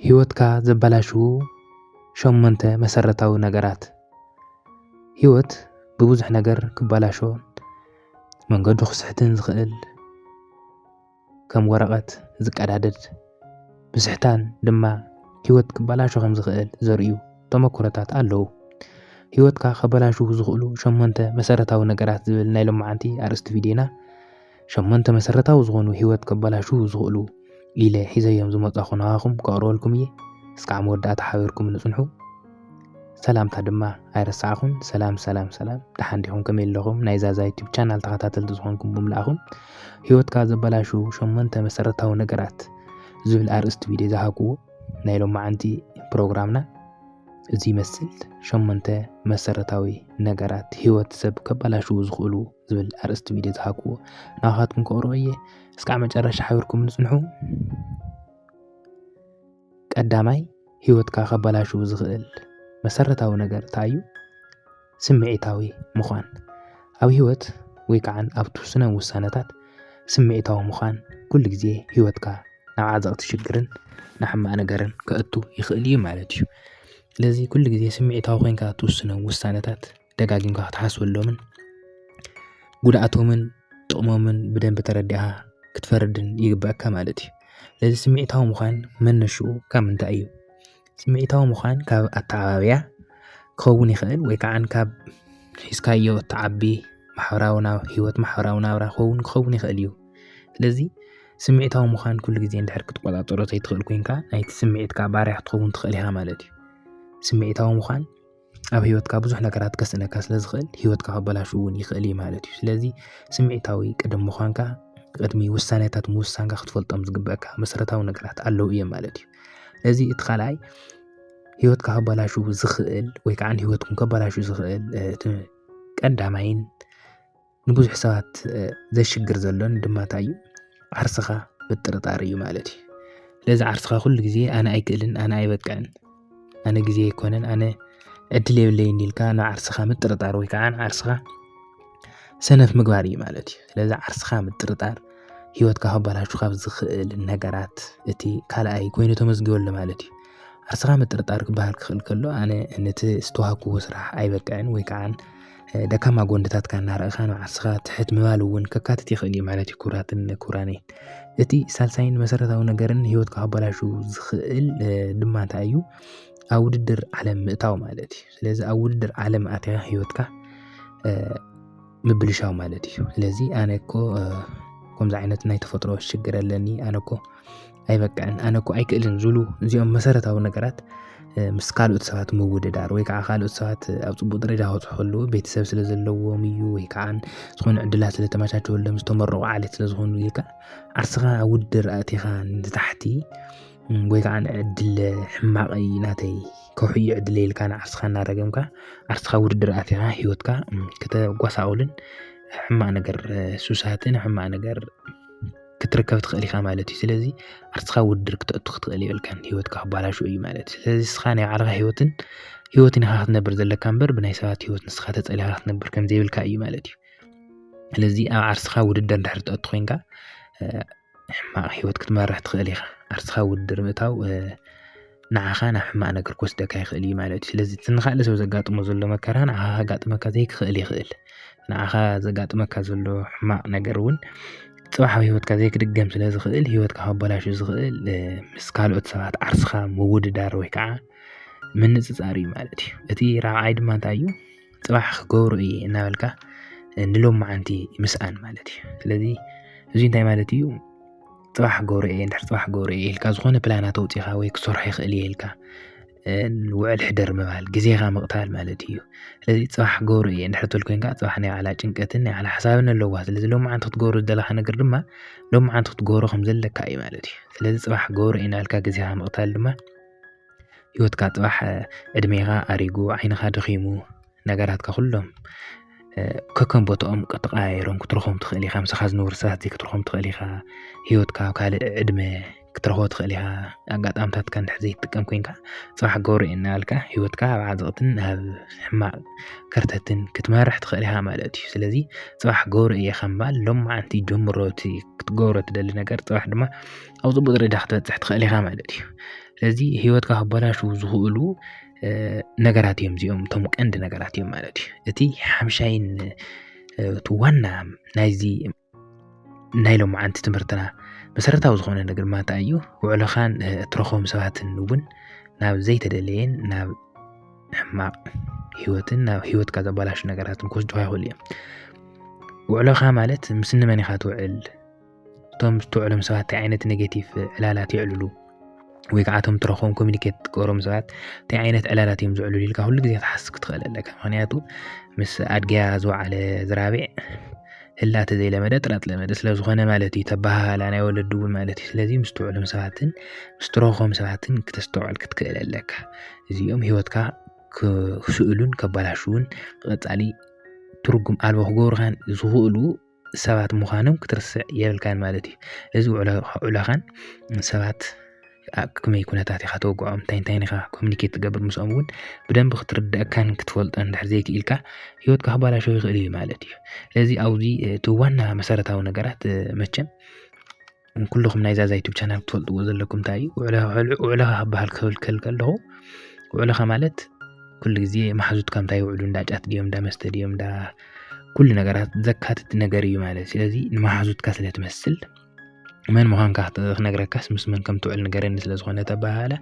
ህይወትካ ዘበላሹ ሸሞንተ መሰረታዊ ነገራት። ህይወት ብብዙሕ ነገር ክበላሾ መንገዱ ክስሕትን ዝኽእል ከም ወረቐት ዝቀዳደድ ብስሕታን ድማ ህይወት ክበላሾ ከም ዝኽእል ዘርእዩ ተመኩሮታት ኣለዉ። ህይወትካ ከበላሹ ዝኽእሉ ሸሞንተ መሰረታዊ ነገራት ዝብል ናይ ሎማዓንቲ ኣርእስቲ ቪድዮና ሸሞንተ መሰረታዊ ዝኾኑ ህይወት ከበላሹ ዝኽእሉ ኢለ ሒዘዮም ዝመጻኹ ናኹም ከቕርበልኩም እየ። እስካዕ መወዳእታ ሓቢርኩም ንጽንሑ። ሰላምታ ድማ ኣይረሳዕኹም። ሰላም ድሓን ዲኹም ከመይ ኣለኹም? ናይ ዛዛ ዩቲዩብ ቻናል ተኸታተልቲ ዝኾንኩም ብምልኣኹም ህይወትካ ዘበላሹ ሸሞንተ መሰረታዊ ነገራት ዝብል ኣርእስቲ ቪድዮ ዝሃብክዎ ናይ ሎማዓንቲ ፕሮግራምና እዚ ይመስል። ሸሞንተ መሰረታዊ ነገራት ህይወት ሰብ ከበላሹ ዝኽእሉ ዝብል ኣርእስቲ ቪድዮ ዝሃብክዎ ናኻትኩም ከቕርቦ እየ። እስካዕ መጨረሻ ሓቢርኩም ንጽንሑ። ቀዳማይ ህይወትካ ከበላሹ ዝኽእል መሰረታዊ ነገር እንታይ እዩ? ስምዒታዊ ምዃን። ኣብ ህይወት ወይ ከዓ ኣብ ትውስነ ውሳነታት ስምዒታዊ ምዃን ኩሉ ግዜ ህይወትካ ናብ ዓዘቕቲ ሽግርን ንሕማቕ ነገርን ከእቱ ይኽእል እዩ ማለት እዩ። ስለዚ ኩሉ ግዜ ስምዒታዊ ኮይንካ ትውስኖም ውሳነታት ደጋጊምካ ክትሓስበሎምን ጉድኣቶምን ጥቕሞምን ብደንቢ ተረዲእኻ ክትፈርድን ይግበአካ ማለት እዩ። ስለዚ ስምዒታዊ ምዃን መነሽኡ ካብ ምንታይ እዩ? ስምዒታዊ ምዃን ካብ ኣተዓባብያ ክኸውን ይኽእል ወይ ከዓ ካብ ሒዝካዮ እትዓቢ ማሕበራዊ ህይወት ማሕበራዊ ናብራ ክኸውን ይኽእል እዩ። ስለዚ ስምዒታዊ ምዃን ኩሉ ግዜ እንድሕር ክትቆፃፀሮ ዘይትኽእል ኮይንካ ናይቲ ስምዒትካ ባርያ ክትኸውን ትኽእል ኢኻ ማለት እዩ። ስምዒታዊ ምዃን ኣብ ህይወትካ ብዙሕ ነገራት ከስእነካ ስለዝኽእል ህይወትካ ከበላሹ እውን ይኽእል እዩ ማለት እዩ። ስለዚ ስምዒታዊ ቅድም ምዃንካ ቅድሚ ውሳነታት ምውሳንካ ክትፈልጦም ዝግበአካ መሰረታዊ ነገራት ኣለዉ እዮም ማለት እዩ። ስለዚ እቲ ካልኣይ ህይወትካ ከበላሹ ዝኽእል ወይ ከዓ ህይወትኩም ከበላሹ ዝኽእል ቀዳማይን ንብዙሕ ሰባት ዘሽግር ዘሎን ድማ እንታይ እዩ? ዓርስኻ ምጥርጣር እዩ ማለት እዩ። ስለዚ ዓርስኻ ኩሉ ግዜ ኣነ ኣይክእልን፣ ኣነ ኣይበቅዕን፣ ኣነ ግዜ ኣይኮነን፣ ኣነ ዕድል የብለይን ኢልካ ንዓርስኻ ምጥርጣር ወይ ከዓ ንዓርስኻ ሰነፍ ምግባር እዩ ማለት እዩ። ስለዚ ዓርስኻ ምጥርጣር ህይወትካ ከበላሹ ካብ ዝኽእል ነገራት እቲ ካልኣይ ኮይኑ ተመዝጊበሉ ማለት እዩ። ዓርስኻ ምጥርጣር ክበሃል ክኽእል ከሎ ኣነ ነቲ ዝተዋሃብክዎ ስራሕ ኣይበቅዕን ወይ ከዓ ደካማ ጎንድታትካ እናርአኻ ንዓርስኻ ትሕት ምባል እውን ከካትት ይኽእል እዩ ማለት እዩ። ኩራትን ኩራነይን እቲ ሳልሳይን መሰረታዊ ነገርን ህይወትካ ከበላሹ ዝኽእል ድማ እንታይ እዩ? ኣብ ውድድር ዓለም ምእታው ማለት እዩ። ስለዚ ኣብ ውድድር ዓለም ኣትኻ ህይወትካ ምብልሻው ማለት እዩ። ስለዚ ኣነ እኮ ከምዚ ዓይነት ናይ ተፈጥሮ ሽግር ኣለኒ፣ ኣነ እኮ ኣይበቅዕን፣ ኣነ እኮ ኣይክእልን ዝብሉ እዚኦም መሰረታዊ ነገራት ምስ ካልኦት ሰባት ምውድዳር ወይ ከዓ ካልኦት ሰባት ኣብ ፅቡቅ ደረጃ ክበፅሑ ከለዉ ቤተሰብ ስለ ዘለዎም እዩ ወይ ከዓ ዝኾኑ ዕድላት ስለተመቻቸወሎም ዝተመረቑ ዓሌት ስለዝኾኑ ኢልካ ዓርስኻ ኣብ ውድድር ኣቲኻ ንታሕቲ ወይ ከዓ ዕድል ሕማቐይ ናተይ ከውሕዩ ዕድለ ኢልካ ንዓርስኻ እናረገምካ ዓርስኻ ውድድር ኣቲኻ ህይወትካ ከተጓሳቑልን ሕማቕ ነገር ሱሳትን ሕማቕ ነገር ክትርከብ ትኽእል ኢኻ ማለት እዩ። ስለዚ ዓርስኻ ውድድር ክትእቱ ክትኽእል የብልካን ህይወትካ ክበላሹ እዩ ማለት እዩ። ስለዚ ንስኻ ናይ ባዕልኻ ህይወትን ኢኻ ክትነብር ዘለካ እምበር ብናይ ሰባት ህይወት ንስኻ ተፀሊኻ ክትነብር ከም ዘይብልካ እዩ ማለት እዩ። ስለዚ ኣብ ዓርስኻ ውድድር እንድሕር ትእቱ ኮይንካ ሕማቕ ህይወት ክትመርሕ ትኽእል ኢኻ። ዓርስኻ ውድድር ምእታው ንዓኻ ናብ ሕማቕ ነገር ክወስደካ ይኽእል እዩ ማለት እዩ። ስለዚ እቲ ንኻልእ ሰብ ዘጋጥሞ ዘሎ መከራ ንዓኻ ከጋጥመካ ዘይክኽእል ይኽእል። ንዓኻ ዘጋጥመካ ዘሎ ሕማቕ ነገር እውን ፅባሕ ኣብ ህይወትካ ዘይክድገም ስለ ዝኽእል ህይወትካ ከበላሹ ዝኽእል ምስ ካልኦት ሰባት ዓርስኻ ምውድዳር ወይ ከዓ ምንፅፃር እዩ ማለት እዩ። እቲ ራብዓይ ድማ እንታይ እዩ? ፅባሕ ክገብሮ እየ እናበልካ ንሎማዓንቲ ምስኣን ማለት እዩ። ስለዚ እዚ እንታይ ማለት እዩ? ፅባሕ ክገብሮ እየ እንድሕር ፅባሕ ክገብሮ እየ ኢልካ ዝኾነ ፕላናት ኣውፂኻ ወይ ክሰርሖ ይኽእል እየ ኢልካ ውዕል ሕደር ምባል ግዜኻ ምቕታል ማለት እዩ። ስለዚ ፅባሕ ክገብሮ እየ እንድሕር ትብል ኮይንካ ፅባሕ ናይ ባዕላ ጭንቀትን ናይ ባዕላ ሓሳብን ኣለዋ። ስለዚ ሎማዓንቲ ክትገብሮ ዝደለኻ ነገር ድማ ሎማዓንቲ ክትገብሮ ከም ዘለካ እዩ ማለት እዩ። ስለዚ ፅባሕ ክገብሮ እየ እናበልካ ግዜኻ ምቕታል ድማ ህይወትካ ፅባሕ ዕድሜኻ ኣሪጉ ዓይንኻ ደኺሙ ነገራትካ ኩሎም ከከም ቦትኦም ተቐያይሮም ክትረኽቦም ትኽእል ኢኻ። ምስኻ ዝነብሩ ሰባት ዘይክትረኽቦም ትኽእል ኢኻ። ህይወትካ ኣብ ካልእ ዕድመ ክትረኽቦ ትኽእል ኢኻ። ኣጋጣምታትካ እንድሕር ዘይትጥቀም ኮይንካ ፅባሕ ክገብሮ እየ እናበልካ ህይወትካ ኣብ ዓዘቕትን ኣብ ሕማቕ ከርተትን ክትመርሕ ትኽእል ኢኻ ማለት እዩ። ስለዚ ፅባሕ ክገብሮ እየ ከምባል ሎማዓንቲ ጀምሮ እቲ ክትገብሮ ትደሊ ነገር ፅባሕ ድማ ኣብ ፅቡቕ ደረጃ ክትበፅሕ ትኽእል ኢኻ ማለት እዩ። ስለዚ ህይወትካ ክበላሹ ዝኽእሉ ነገራት እዮም እዚኦም እቶም ቀንዲ ነገራት እዮም ማለት እዩ እቲ ሓምሻይን እቲ ዋና ናይዚ ናይ ሎማዓንቲ ትምህርትና መሰረታዊ ዝኾነ ነገር ማታ እዩ ውዕለኻን እትረኸም ሰባትን እውን ናብ ዘይተደለየን ናብ ሕማቕ ህይወትን ናብ ህይወትካ ዘበላሹ ነገራትን ክወስዱኻ ይኽእሉ እዮም ውዕለኻ ማለት ምስ ንመን ኢኻ ትውዕል እቶም ዝትውዕሎም ሰባት ዓይነት ኔጌቲቭ ዕላላት ይዕልሉ ወይ ከዓ እቶም ትረኸም ኮሚኒኬት ትገብሮም ሰባት እንታይ ዓይነት ዕላላት እዮም ዝዕልሉ ኢልካ ኩሉ ግዜ ክትሓስብ ክትኽእል ኣለካ ምክንያቱ ምስ ኣድግያ ዝወዓለ ዝራቢዕ ህላተ ዘይለመደ ጥራት ለመደ ስለዝኾነ ማለት እዩ ተባሃላ ናይ ወለዱ እውን ማለት እዩ ስለዚ ምስ ትውዕሎም ሰባትን ምስ ትረኸም ሰባትን ክትስተውዕል ክትክእል ኣለካ እዚኦም ህይወትካ ክስእሉን ከበላሹን ቀጻሊ ትርጉም ኣልቦ ክገብሩኻን ዝኽእሉ ሰባት ምዃኖም ክትርስዕ የብልካን ማለት እዩ እዚ ውዕለኻን ሰባት ከመይ ኩነታት ኢኻ ተወግዖም እንታይ ኢኻ ኮሚኒኬት ትገብር ምስኦም እውን ብደንብ ክትርድአካን ክትፈልጦን እንድሕር ዘይክኢልካ ህይወትካ ክበላሾ ይኽእል እዩ ማለት እዩ ስለዚ ኣብዚ እቲ ዋና መሰረታዊ ነገራት መቸም ኩልኩም ናይ ዛዛ ዩቲዩብ ቻናል ትፈልጥዎ ዘለኩም እንታይ እዩ ውዕለኻ ክበሃል ክብል ከለኹ ውዕለኻ ማለት ኩሉ ግዜ ማሕዙትካ እንታይ ይውዕሉ እንዳጫት ድዮም እንዳመስተ ድዮም እንዳ ኩሉ ነገራት ዘካትት ነገር እዩ ማለት ስለዚ ንማሕዙትካ ስለትመስል መን ምዃንካ ክነግረካስ ምስ መን ከም ትውዕል ነገረኒ ስለዝኾነ ተባሃለ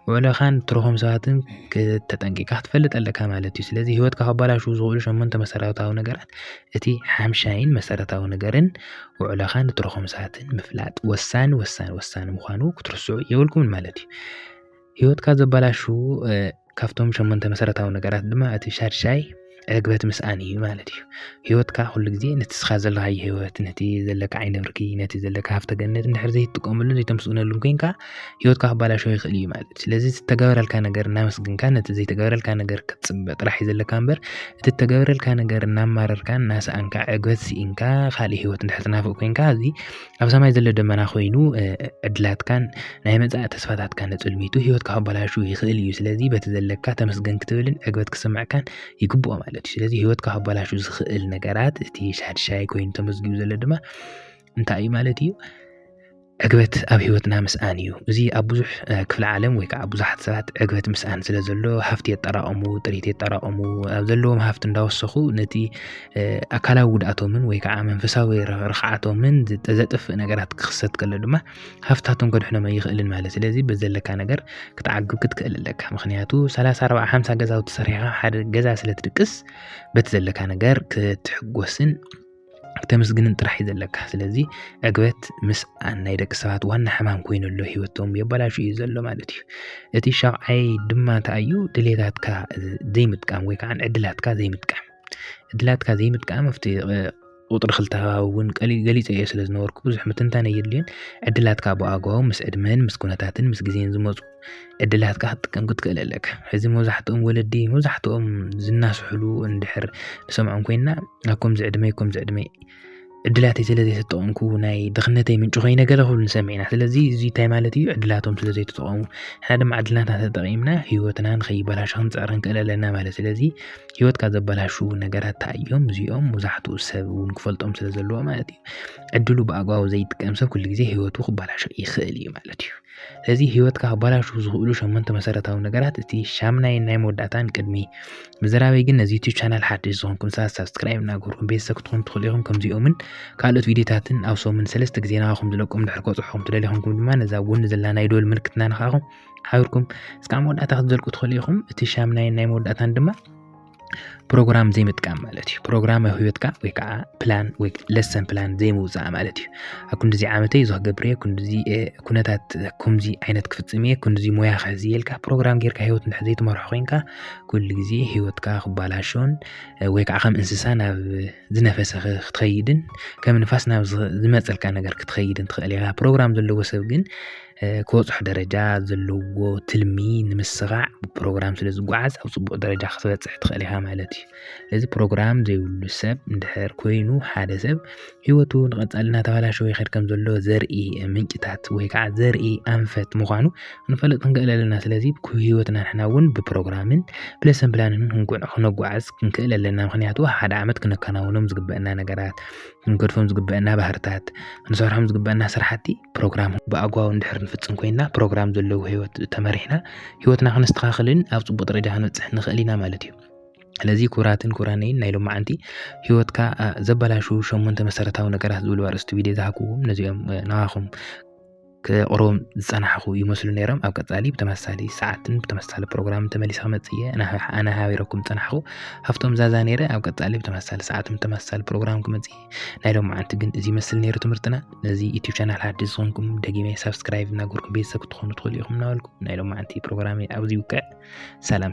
ውዕለኻን ትረኸም ሰባትን ከተጠንቂቃ ክትፈልጥ ኣለካ ማለት እዩ ስለዚ ህይወትካ ክበላሹ ዝኽእሉ ሸሞንተ መሰረታዊ ነገራት እቲ ሓምሻይን መሰረታዊ ነገርን ውዕለኻን ትረኸም ሰባትን ምፍላጥ ወሳኒ ምዃኑ ክትርስዑ የብልኩምን ማለት እዩ ህይወትካ ዘበላሹ ካብቶም ሸሞንተ መሰረታዊ ነገራት ድማ እቲ ሻድሻይ ዕግበት ምስኣን እዩ ማለት እዩ ህይወትካ ኩሉ ግዜ ነቲ ስኻ ዘለካ ህይወት ነቲ ዘለካ ዓይነ ብርኪ ነቲ ዘለካ ሃፍተ ገነት እንድሕር ዘይትጥቀመሉን ዘይተመስግነሉን ኮንካ ህይወትካ ክበላሾ ይኽእል እዩ ማለት ስለዚ ዝተገበረልካ ነገር እናመስግንካ ነቲ ዘይተገበረልካ ነገር ክትፅበ ጥራሕ እዩ ዘለካ እምበር እቲ ተገበረልካ ነገር እናማረርካን እናሰኣንካ ዕግበት ሲኢንካ ካልእ ህይወት እንድሕር ትናፍቕ ኮንካ እዚ ኣብ ሰማይ ዘሎ ደመና ኮይኑ ዕድላትካን ናይ መጻኢ ተስፋታትካን ነፅልሚቱ ህይወትካ ክበላሹ ይኽእል እዩ ስለዚ በቲ ዘለካ ተመስገን ክትብልን ዕግበት ክስምዓካን ይግብኦ ማለት ስለዚ ህይወትካ ክበላሹ ዝኽእል ነገራት እቲ ሻድሻይ ኮይኑ ተመዝጊቡ ዘሎ ድማ እንታይ እዩ ማለት እዩ ዕግበት ኣብ ህይወትና ምስኣን እዩ እዚ ኣብ ብዙሕ ክፍለ ዓለም ወይ ከዓ ብዙሓት ሰባት ዕግበት ምስኣን ስለ ዘሎ ሃፍቲ የጠራቐሙ ጥሪት የጠራቐሙ ኣብ ዘለዎም ሃፍቲ እንዳወሰኹ ነቲ ኣካላዊ ጉድኣቶምን ወይ ከዓ መንፈሳዊ ርኽዓቶምን ዘጠፍእ ነገራት ክኽሰት ከሎ ድማ ሃፍታቶም ከድሕኖም ይኽእልን ማለት ስለዚ በዘለካ ነገር ክትዓግብ ክትክእል ኣለካ ምክንያቱ 30 40 50 ገዛውቲ ሰሪሕካ ሓደ ገዛ ስለትድቅስ በቲ ዘለካ ነገር ክትሕጎስን ተመስግንን ጥራሕ ዘለካ ስለዚ ዕግበት ምስኣን ናይ ደቂ ሰባት ዋና ሕማም ኮይኑሎ ህይወቶም የበላሹ እዩ ዘሎ ማለት እዩ እቲ ሻብዓይ ድማ እንታይ እዩ ድሌታትካ ዘይምጥቃም ወይ ከዓ ዕድላትካ ዘይምጥቃም ኣብቲ ቁጥሪ ክልተ እውን ገሊፀ እየ ስለ ዝነበርኩ ብዙሕ ምትንታነ የድልዮን ዕድላትካ ብኣግባቡ ምስ ዕድመን ምስ ኩነታትን ምስ ግዜን ዝመፁ ዕድላትካ ክትጥቀም ክትክእል ኣለካ ሕዚ መብዛሕትኦም ወለዲ መብዛሕትኦም ዝናስሕሉ እንድሕር ንሰምዖም ኮይና ኣብ ከምዚ ዕድመ ዕድላተይ ስለዘይተጠቐምኩ ናይ ድኽነተይ ምንጪ ኮይነ ገለ ክብሉ ንሰሚዕና ስለዚ እዚ እንታይ ማለት እዩ ዕድላቶም ስለዘይተጠቐሙ ንሓደ ድማ ዕድላትና ተጠቒምና ህይወትና ንኸይበላሽ ክንፅዕር ክንክእል ኣለና ማለት ስለዚ ህይወትካ ዘበላሹ ነገራት እንታይ እዮም እዚኦም መብዛሕትኡ ሰብ እውን ክፈልጦም ስለ ዘለዎ ማለት እዩ ዕድሉ ብኣግባቡ ዘይጥቀም ሰብ ኩሉ ግዜ ህይወቱ ክበላሽ ይኽእል እዩ ማለት እዩ ስለዚ ህይወትካ ክበላሹ ዝኽእሉ ሸሞንተ መሰረታዊ ነገራት እቲ ሻምናይ ናይ መወዳእታን ቅድሚ ምዝራበይ ግን ነዚ ዩቲዩብ ቻናል ሓድሽ ዝኾንኩም ሰባት ሰብስክራይብ እናገበርኩም ቤተሰብ ክትኾኑ ትኽእሉ ኢኹም ከምዚኦምን ካልኦት ቪድዮታትን ኣብ ሰሙን 3 ግዜ ናኹም ዝለቆም ድሕር ከፅሑኹም ትደሊኹም ድማ ነዛ ጎኒ ዘላ ናይ ደወል ምልክት ናነኻኹም ሓቢርኩም እስካብ መወዳእታ ክትዘልቁ ትኽእሉ ኢኹም እቲ ሻምናይ ናይ መወዳእታን ድማ ፕሮግራም ዘይምጥቃም ማለት እዩ ፕሮግራም ኣብ ህይወትካ ወይ ከዓ ፕላን ወይ ለሰን ፕላን ዘይምውፃእ ማለት እዩ ኣብ ክንዲዚ ዓመተይ ዝክገብር እየ ክንዲዚ ኩነታት ከምዚ ዓይነት ክፍፅም እየ ክንዲዚ ሞያ ክሕዚ ኢልካ ፕሮግራም ጌርካ ህይወት እንድሕር ዘይትመርሖ ኮይንካ ኩሉ ግዜ ህይወትካ ክበላሾን ወይ ከዓ ከም እንስሳ ናብ ዝነፈሰ ክትኸይድን ከም ንፋስ ናብ ዝመፀልካ ነገር ክትኸይድን ትኽእል ኢኻ ፕሮግራም ዘለዎ ሰብ ግን ክወፅሕ ደረጃ ዘለዎ ትልሚ ንምስኻዕ ፕሮግራም ስለ ዝጓዓዝ ኣብ ፅቡቅ ደረጃ ክትበፅሕ ትኽእል ኢኻ ማለት እዩ እዚ ፕሮግራም ዘይብሉ ሰብ እንድሕር ኮይኑ ሓደ ሰብ ህይወቱ ንቐፃሊ እናተበላሸወ ይኸድ ከም ዘሎ ዘርኢ ምንጭታት ወይ ከዓ ዘርኢ ኣንፈት ምዃኑ ክንፈልጥ ክንክእል ኣለና ስለዚ ህይወትና ንሕና እውን ብፕሮግራምን ብለሰን ፕላንን ክንጓዓዝ ክንክእል ኣለና ምክንያቱ ሓደ ዓመት ክነከናውኖም ዝግበአና ነገራት ንገድፎም ዝግበአና ባህርታት ንሰርሖም ዝግበአና ስራሕቲ ፕሮግራም ብኣግባቡ እንድሕር ንፍፅም ኮይና ፕሮግራም ዘለዎ ህይወት ተመሪሕና ህይወትና ክንስተኻኽልን ኣብ ፅቡቅ ደረጃ ክንበፅሕ ንኽእል ኢና ማለት እዩ ስለዚ ኩራትን ኩራነይን ናይ ሎማዓንቲ ህይወትካ ዘበላሹ 8 መሰረታዊ ነገራት ዝብሉ ኣርእስቲ ቪድዮ ዝሃብኩዎም ነዚኦም ንኻኹም كقروم زنحخو يمثل نيرم أو كتالي بتمثالي ساعتين بتمثال برنامج تملي سامتية أنا هاويركم تنحخو هفتم زازانيرة أو كتالي بتمثال ساعات بتمثال برنامج كمتي نايلهم عن تجن زي مثل نيرة تمرتنا نزي يوتيوب channel حد زونكم دقيقة سبسكرايب ناقولكم بيسك تدخلوا يوم ناولكم نايلهم عن تي برنامج أو زيوكا سلام